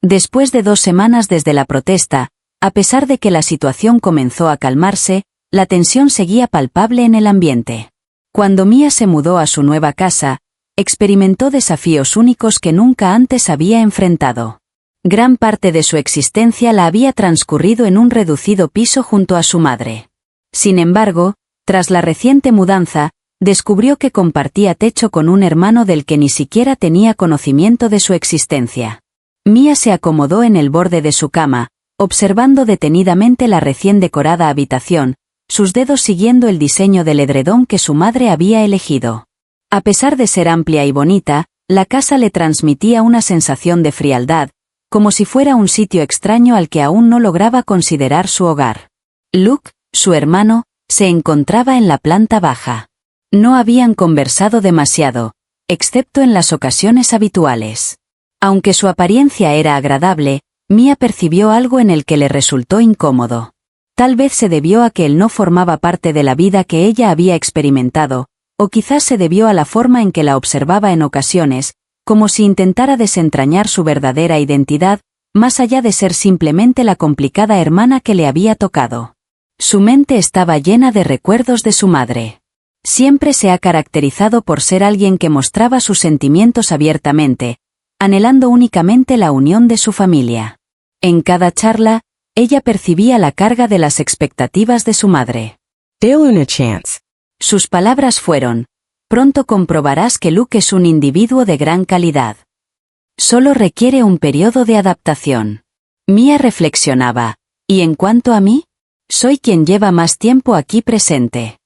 Después de 2 semanas desde la protesta, a pesar de que la situación comenzó a calmarse, la tensión seguía palpable en el ambiente. Cuando Mia se mudó a su nueva casa, experimentó desafíos únicos que nunca antes había enfrentado. Gran parte de su existencia la había transcurrido en un reducido piso junto a su madre. Sin embargo, tras la reciente mudanza, descubrió que compartía techo con un hermano del que ni siquiera tenía conocimiento de su existencia. Mia se acomodó en el borde de su cama, observando detenidamente la recién decorada habitación, sus dedos siguiendo el diseño del edredón que su madre había elegido. A pesar de ser amplia y bonita, la casa le transmitía una sensación de frialdad, como si fuera un sitio extraño al que aún no lograba considerar su hogar. Luke, su hermano, se encontraba en la planta baja. No habían conversado demasiado, excepto en las ocasiones habituales. Aunque su apariencia era agradable, Mia percibió algo en el que le resultó incómodo. Tal vez se debió a que él no formaba parte de la vida que ella había experimentado, o quizás se debió a la forma en que la observaba en ocasiones, como si intentara desentrañar su verdadera identidad, más allá de ser simplemente la complicada hermana que le había tocado. Su mente estaba llena de recuerdos de su madre. Siempre se ha caracterizado por ser alguien que mostraba sus sentimientos abiertamente, anhelando únicamente la unión de su familia. En cada charla, ella percibía la carga de las expectativas de su madre. Dale una chance. Sus palabras fueron: pronto comprobarás que Luke es un individuo de gran calidad. Solo requiere un periodo de adaptación. Mia reflexionaba, ¿y en cuanto a mí? Soy quien lleva más tiempo aquí presente.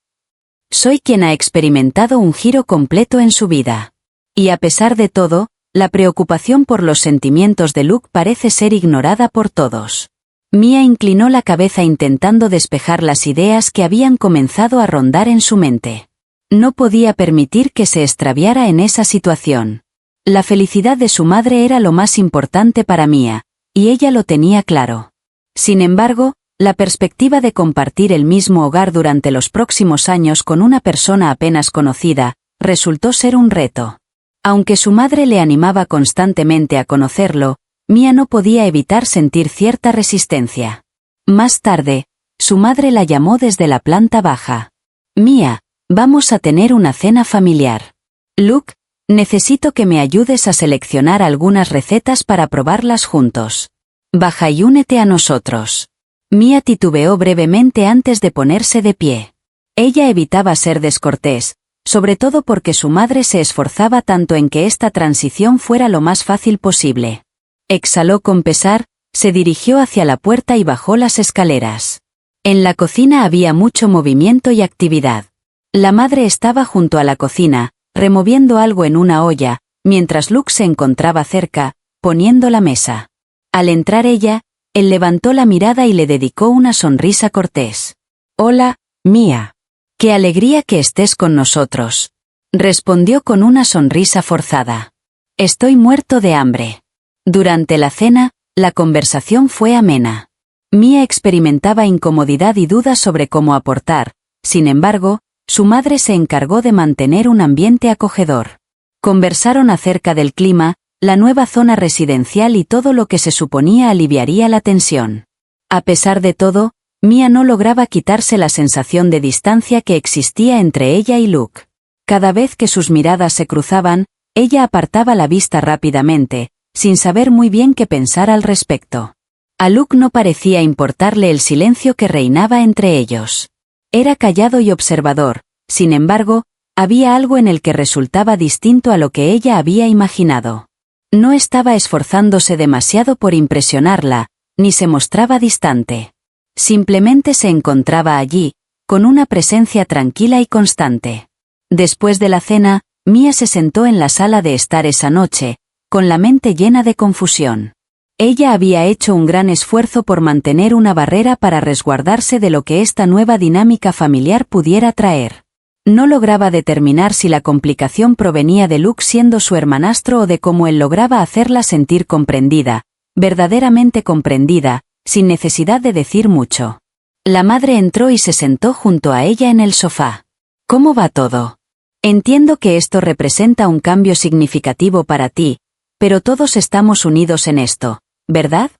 Soy quien ha experimentado un giro completo en su vida. Y a pesar de todo, la preocupación por los sentimientos de Luke parece ser ignorada por todos. Mia inclinó la cabeza intentando despejar las ideas que habían comenzado a rondar en su mente. No podía permitir que se extraviara en esa situación. La felicidad de su madre era lo más importante para Mia, y ella lo tenía claro. Sin embargo, la perspectiva de compartir el mismo hogar durante los próximos años con una persona apenas conocida, resultó ser un reto. Aunque su madre le animaba constantemente a conocerlo, Mia no podía evitar sentir cierta resistencia. Más tarde, su madre la llamó desde la planta baja. Mia, vamos a tener una cena familiar. Luke, necesito que me ayudes a seleccionar algunas recetas para probarlas juntos. Baja y únete a nosotros. Mia titubeó brevemente antes de ponerse de pie. Ella evitaba ser descortés, sobre todo porque su madre se esforzaba tanto en que esta transición fuera lo más fácil posible. Exhaló con pesar, se dirigió hacia la puerta y bajó las escaleras. En la cocina había mucho movimiento y actividad. La madre estaba junto a la cocina, removiendo algo en una olla, mientras Luke se encontraba cerca, poniendo la mesa. Al entrar ella, él levantó la mirada y le dedicó una sonrisa cortés. «Hola, Mia. Qué alegría que estés con nosotros», respondió con una sonrisa forzada. «Estoy muerto de hambre». Durante la cena, la conversación fue amena. Mia experimentaba incomodidad y dudas sobre cómo aportar, sin embargo, su madre se encargó de mantener un ambiente acogedor. Conversaron acerca del clima, la nueva zona residencial y todo lo que se suponía aliviaría la tensión. A pesar de todo, Mia no lograba quitarse la sensación de distancia que existía entre ella y Luke. Cada vez que sus miradas se cruzaban, ella apartaba la vista rápidamente, sin saber muy bien qué pensar al respecto. A Luke no parecía importarle el silencio que reinaba entre ellos. Era callado y observador, sin embargo, había algo en el que resultaba distinto a lo que ella había imaginado. No estaba esforzándose demasiado por impresionarla, ni se mostraba distante. Simplemente se encontraba allí, con una presencia tranquila y constante. Después de la cena, Mia se sentó en la sala de estar esa noche, con la mente llena de confusión. Ella había hecho un gran esfuerzo por mantener una barrera para resguardarse de lo que esta nueva dinámica familiar pudiera traer. No lograba determinar si la complicación provenía de Luke siendo su hermanastro o de cómo él lograba hacerla sentir comprendida, verdaderamente comprendida, sin necesidad de decir mucho. La madre entró y se sentó junto a ella en el sofá. «¿Cómo va todo? Entiendo que esto representa un cambio significativo para ti, pero todos estamos unidos en esto», ¿verdad?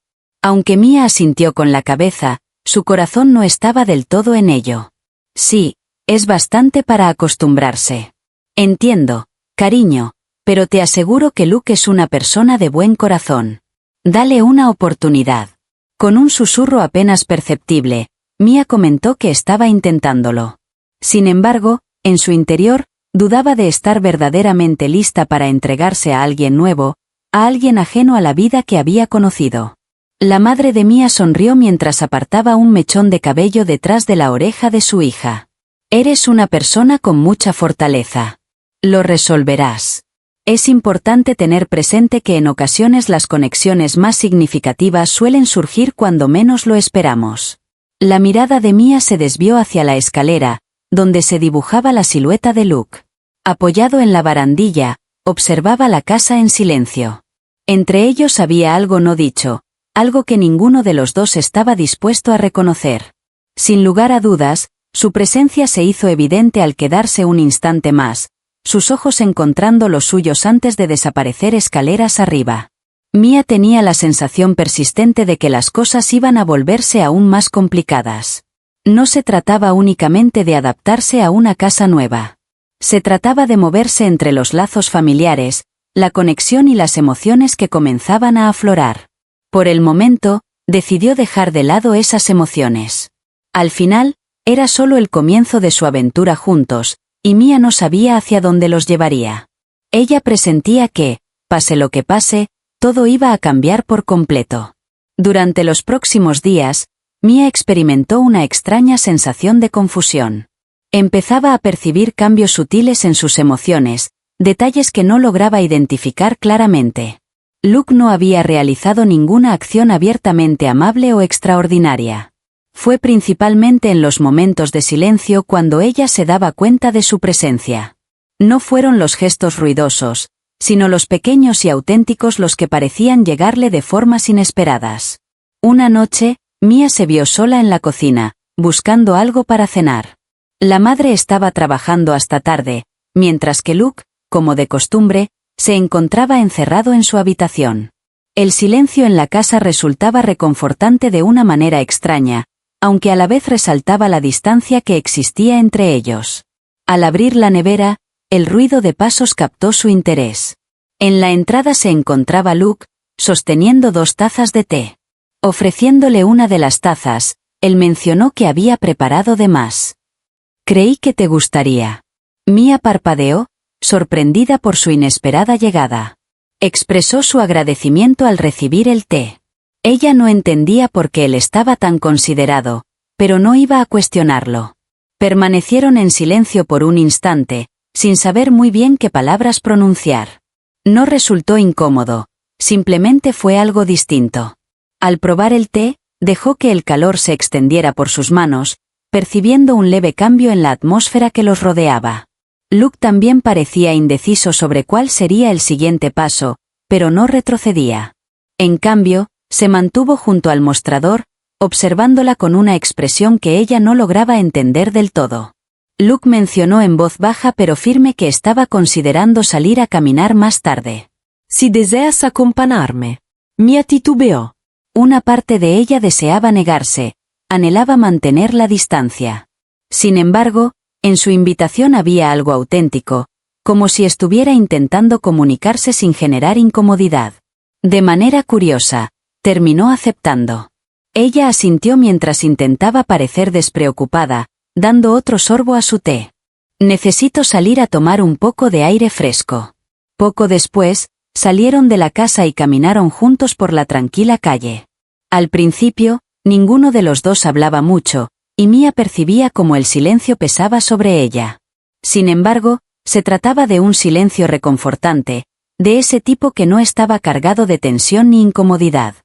Aunque Mia asintió con la cabeza, su corazón no estaba del todo en ello. Sí, es bastante para acostumbrarse. Entiendo, cariño, pero te aseguro que Luke es una persona de buen corazón. Dale una oportunidad. Con un susurro apenas perceptible, Mia comentó que estaba intentándolo. Sin embargo, en su interior, dudaba de estar verdaderamente lista para entregarse a alguien nuevo, a alguien ajeno a la vida que había conocido. La madre de Mia sonrió mientras apartaba un mechón de cabello detrás de la oreja de su hija. Eres una persona con mucha fortaleza. Lo resolverás. Es importante tener presente que en ocasiones las conexiones más significativas suelen surgir cuando menos lo esperamos. La mirada de Mia se desvió hacia la escalera, donde se dibujaba la silueta de Luke. Apoyado en la barandilla, observaba la casa en silencio. Entre ellos había algo no dicho, algo que ninguno de los dos estaba dispuesto a reconocer. Sin lugar a dudas, su presencia se hizo evidente al quedarse un instante más, sus ojos encontrando los suyos antes de desaparecer escaleras arriba. Mia tenía la sensación persistente de que las cosas iban a volverse aún más complicadas. No se trataba únicamente de adaptarse a una casa nueva. Se trataba de moverse entre los lazos familiares, la conexión y las emociones que comenzaban a aflorar. Por el momento, decidió dejar de lado esas emociones. Al final, era solo el comienzo de su aventura juntos, y Mia no sabía hacia dónde los llevaría. Ella presentía que, pase lo que pase, todo iba a cambiar por completo. Durante los próximos días, Mia experimentó una extraña sensación de confusión. Empezaba a percibir cambios sutiles en sus emociones, detalles que no lograba identificar claramente. Luke no había realizado ninguna acción abiertamente amable o extraordinaria. Fue principalmente en los momentos de silencio cuando ella se daba cuenta de su presencia. No fueron los gestos ruidosos, sino los pequeños y auténticos los que parecían llegarle de formas inesperadas. Una noche, Mia se vio sola en la cocina, buscando algo para cenar. La madre estaba trabajando hasta tarde, mientras que Luke, como de costumbre, se encontraba encerrado en su habitación. El silencio en la casa resultaba reconfortante de una manera extraña, aunque a la vez resaltaba la distancia que existía entre ellos. Al abrir la nevera, el ruido de pasos captó su interés. En la entrada se encontraba Luke, sosteniendo 2 tazas de té. Ofreciéndole una de las tazas, él mencionó que había preparado de más. Creí que te gustaría. Mia parpadeó, sorprendida por su inesperada llegada. Expresó su agradecimiento al recibir el té. Ella no entendía por qué él estaba tan considerado, pero no iba a cuestionarlo. Permanecieron en silencio por un instante, sin saber muy bien qué palabras pronunciar. No resultó incómodo, simplemente fue algo distinto. Al probar el té, dejó que el calor se extendiera por sus manos, percibiendo un leve cambio en la atmósfera que los rodeaba. Luke también parecía indeciso sobre cuál sería el siguiente paso, pero no retrocedía. En cambio, se mantuvo junto al mostrador, observándola con una expresión que ella no lograba entender del todo. Luke mencionó en voz baja pero firme que estaba considerando salir a caminar más tarde. Si deseas acompañarme. Mia titubeó. Una parte de ella deseaba negarse, anhelaba mantener la distancia. Sin embargo, en su invitación había algo auténtico, como si estuviera intentando comunicarse sin generar incomodidad. De manera curiosa, terminó aceptando. Ella asintió mientras intentaba parecer despreocupada, dando otro sorbo a su té. Necesito salir a tomar un poco de aire fresco. Poco después, salieron de la casa y caminaron juntos por la tranquila calle. Al principio, ninguno de los dos hablaba mucho, y Mia percibía como el silencio pesaba sobre ella. Sin embargo, se trataba de un silencio reconfortante, de ese tipo que no estaba cargado de tensión ni incomodidad.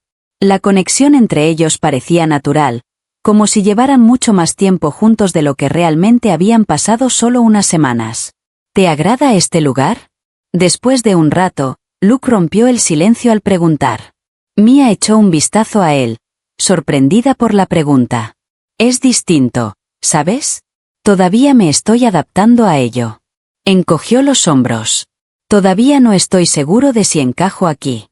La conexión entre ellos parecía natural, como si llevaran mucho más tiempo juntos de lo que realmente habían pasado solo unas semanas. ¿Te agrada este lugar? Después de un rato, Luke rompió el silencio al preguntar. Mia echó un vistazo a él, sorprendida por la pregunta. Es distinto, ¿sabes? Todavía me estoy adaptando a ello. Encogió los hombros. Todavía no estoy seguro de si encajo aquí.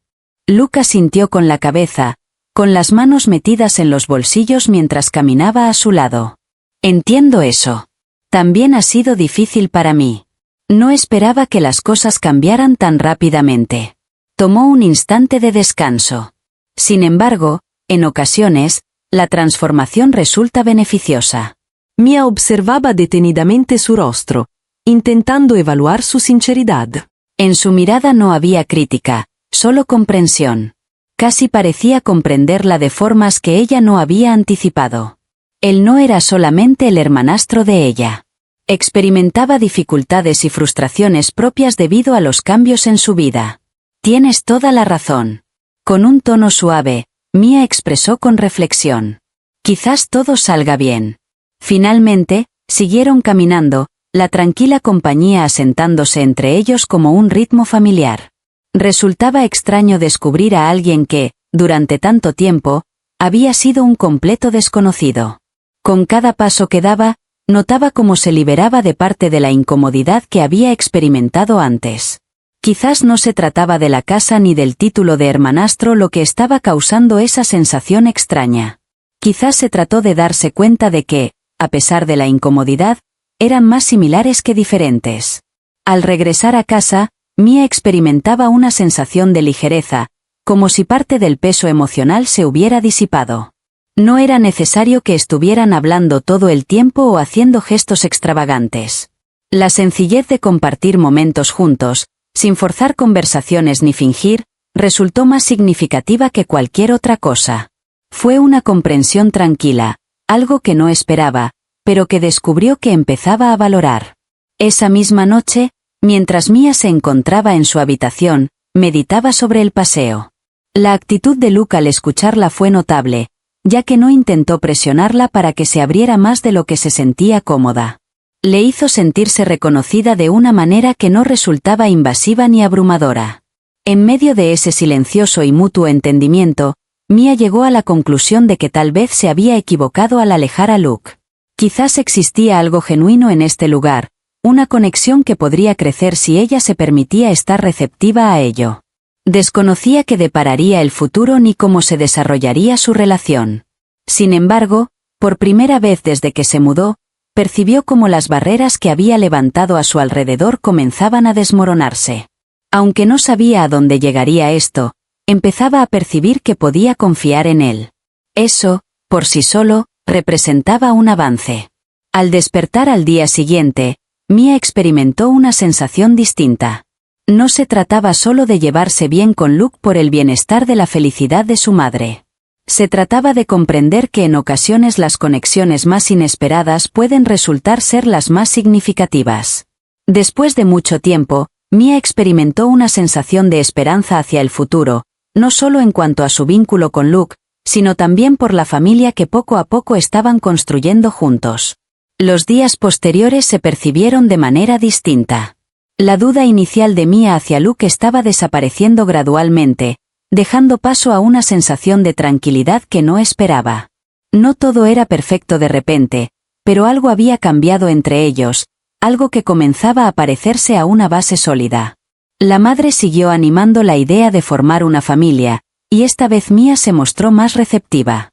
Luke asintió con la cabeza, con las manos metidas en los bolsillos mientras caminaba a su lado. Entiendo eso. También ha sido difícil para mí. No esperaba que las cosas cambiaran tan rápidamente. Tomó un instante de descanso. Sin embargo, en ocasiones, la transformación resulta beneficiosa. Mia observaba detenidamente su rostro, intentando evaluar su sinceridad. En su mirada no había crítica, solo comprensión. Casi parecía comprenderla de formas que ella no había anticipado. Él no era solamente el hermanastro de ella. Experimentaba dificultades y frustraciones propias debido a los cambios en su vida. Tienes toda la razón. Con un tono suave, Mia expresó con reflexión. Quizás todo salga bien. Finalmente, siguieron caminando, la tranquila compañía asentándose entre ellos como un ritmo familiar. Resultaba extraño descubrir a alguien que, durante tanto tiempo, había sido un completo desconocido. Con cada paso que daba, notaba cómo se liberaba de parte de la incomodidad que había experimentado antes. Quizás no se trataba de la casa ni del título de hermanastro lo que estaba causando esa sensación extraña. Quizás se trató de darse cuenta de que, a pesar de la incomodidad, eran más similares que diferentes. Al regresar a casa, Mia experimentaba una sensación de ligereza, como si parte del peso emocional se hubiera disipado. No era necesario que estuvieran hablando todo el tiempo o haciendo gestos extravagantes. La sencillez de compartir momentos juntos, sin forzar conversaciones ni fingir, resultó más significativa que cualquier otra cosa. Fue una comprensión tranquila, algo que no esperaba, pero que descubrió que empezaba a valorar. Esa misma noche, mientras Mia se encontraba en su habitación, meditaba sobre el paseo. La actitud de Luke al escucharla fue notable, ya que no intentó presionarla para que se abriera más de lo que se sentía cómoda. Le hizo sentirse reconocida de una manera que no resultaba invasiva ni abrumadora. En medio de ese silencioso y mutuo entendimiento, Mia llegó a la conclusión de que tal vez se había equivocado al alejar a Luke. Quizás existía algo genuino en este lugar, una conexión que podría crecer si ella se permitía estar receptiva a ello. Desconocía qué depararía el futuro ni cómo se desarrollaría su relación. Sin embargo, por primera vez desde que se mudó, percibió cómo las barreras que había levantado a su alrededor comenzaban a desmoronarse. Aunque no sabía a dónde llegaría esto, empezaba a percibir que podía confiar en él. Eso, por sí solo, representaba un avance. Al despertar al día siguiente, Mia experimentó una sensación distinta. No se trataba solo de llevarse bien con Luke por el bienestar de la felicidad de su madre. Se trataba de comprender que en ocasiones las conexiones más inesperadas pueden resultar ser las más significativas. Después de mucho tiempo, Mia experimentó una sensación de esperanza hacia el futuro, no solo en cuanto a su vínculo con Luke, sino también por la familia que poco a poco estaban construyendo juntos. Los días posteriores se percibieron de manera distinta. La duda inicial de Mia hacia Luke estaba desapareciendo gradualmente, dejando paso a una sensación de tranquilidad que no esperaba. No todo era perfecto de repente, pero algo había cambiado entre ellos, algo que comenzaba a parecerse a una base sólida. La madre siguió animando la idea de formar una familia, y esta vez Mia se mostró más receptiva.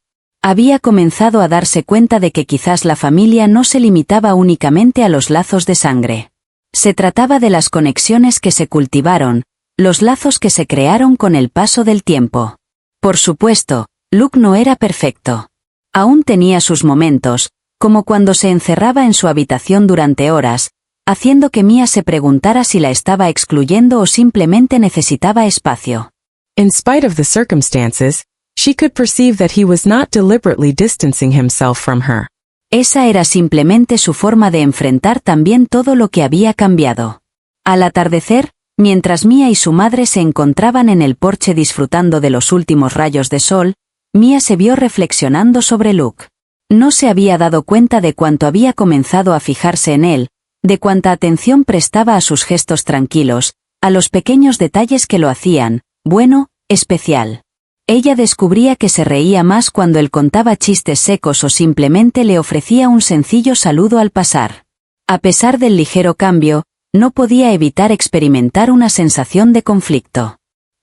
Había comenzado a darse cuenta de que quizás la familia no se limitaba únicamente a los lazos de sangre. Se trataba de las conexiones que se cultivaron, los lazos que se crearon con el paso del tiempo. Por supuesto, Luke no era perfecto. Aún tenía sus momentos, como cuando se encerraba en su habitación durante horas, haciendo que Mia se preguntara si la estaba excluyendo o simplemente necesitaba espacio. In spite of the circumstances, she could perceive that he was not deliberately distancing himself from her. Esa era simplemente su forma de enfrentar también todo lo que había cambiado. Al atardecer, mientras Mia y su madre se encontraban en el porche disfrutando de los últimos rayos de sol, Mia se vio reflexionando sobre Luke. No se había dado cuenta de cuánto había comenzado a fijarse en él, de cuánta atención prestaba a sus gestos tranquilos, a los pequeños detalles que lo hacían, bueno, especial. Ella descubría que se reía más cuando él contaba chistes secos o simplemente le ofrecía un sencillo saludo al pasar. A pesar del ligero cambio, no podía evitar experimentar una sensación de conflicto.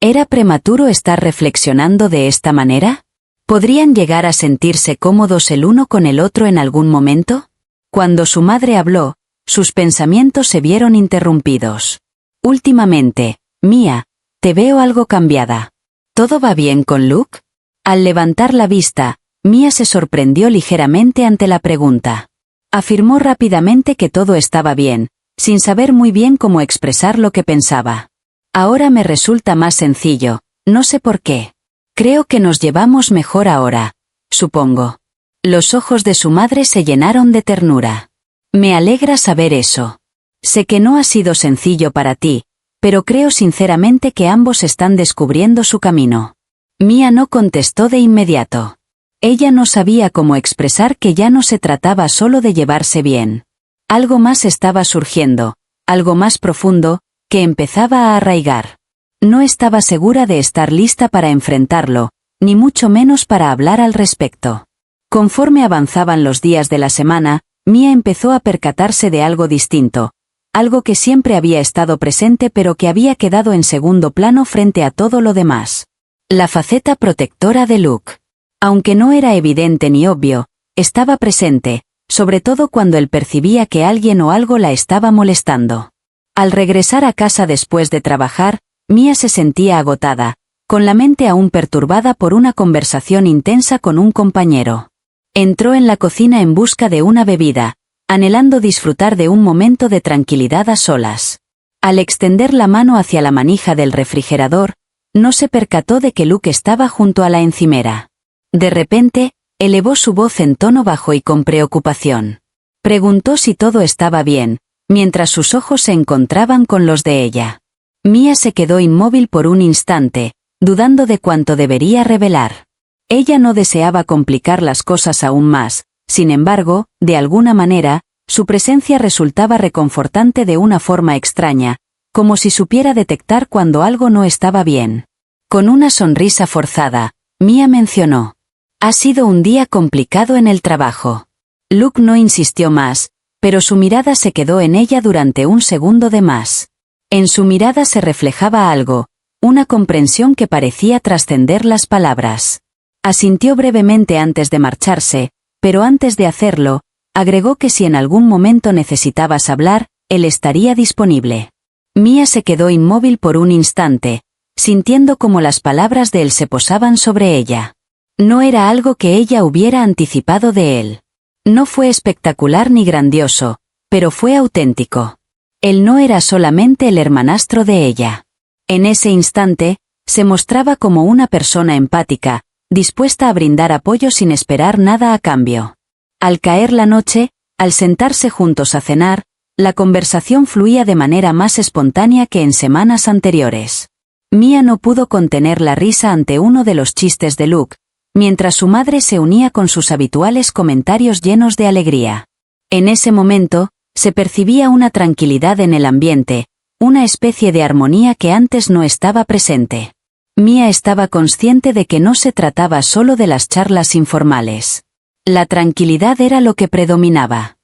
¿Era prematuro estar reflexionando de esta manera? ¿Podrían llegar a sentirse cómodos el uno con el otro en algún momento? Cuando su madre habló, sus pensamientos se vieron interrumpidos. Últimamente, Mia, te veo algo cambiada. ¿Todo va bien con Luke? Al levantar la vista, Mia se sorprendió ligeramente ante la pregunta. Afirmó rápidamente que todo estaba bien, sin saber muy bien cómo expresar lo que pensaba. Ahora me resulta más sencillo, no sé por qué. Creo que nos llevamos mejor ahora, supongo. Los ojos de su madre se llenaron de ternura. Me alegra saber eso. Sé que no ha sido sencillo para ti, pero creo sinceramente que ambos están descubriendo su camino. Mia no contestó de inmediato. Ella no sabía cómo expresar que ya no se trataba solo de llevarse bien. Algo más estaba surgiendo, algo más profundo, que empezaba a arraigar. No estaba segura de estar lista para enfrentarlo, ni mucho menos para hablar al respecto. Conforme avanzaban los días de la semana, Mia empezó a percatarse de algo distinto, algo que siempre había estado presente pero que había quedado en segundo plano frente a todo lo demás. La faceta protectora de Luke. Aunque no era evidente ni obvio, estaba presente, sobre todo cuando él percibía que alguien o algo la estaba molestando. Al regresar a casa después de trabajar, Mia se sentía agotada, con la mente aún perturbada por una conversación intensa con un compañero. Entró en la cocina en busca de una bebida, anhelando disfrutar de un momento de tranquilidad a solas. Al extender la mano hacia la manija del refrigerador, no se percató de que Luke estaba junto a la encimera. De repente, elevó su voz en tono bajo y con preocupación. Preguntó si todo estaba bien, mientras sus ojos se encontraban con los de ella. Mia se quedó inmóvil por un instante, dudando de cuánto debería revelar. Ella no deseaba complicar las cosas aún más, sin embargo, de alguna manera, su presencia resultaba reconfortante de una forma extraña, como si supiera detectar cuando algo no estaba bien. Con una sonrisa forzada, Mia mencionó: «Ha sido un día complicado en el trabajo». Luke no insistió más, pero su mirada se quedó en ella durante un segundo de más. En su mirada se reflejaba algo, una comprensión que parecía trascender las palabras. Asintió brevemente antes de marcharse, pero antes de hacerlo, agregó que si en algún momento necesitabas hablar, él estaría disponible. Mia se quedó inmóvil por un instante, sintiendo como las palabras de él se posaban sobre ella. No era algo que ella hubiera anticipado de él. No fue espectacular ni grandioso, pero fue auténtico. Él no era solamente el hermanastro de ella. En ese instante, se mostraba como una persona empática, dispuesta a brindar apoyo sin esperar nada a cambio. Al caer la noche, al sentarse juntos a cenar, la conversación fluía de manera más espontánea que en semanas anteriores. Mia no pudo contener la risa ante uno de los chistes de Luke, mientras su madre se unía con sus habituales comentarios llenos de alegría. En ese momento, se percibía una tranquilidad en el ambiente, una especie de armonía que antes no estaba presente. Mia estaba consciente de que no se trataba solo de las charlas informales. La tranquilidad era lo que predominaba.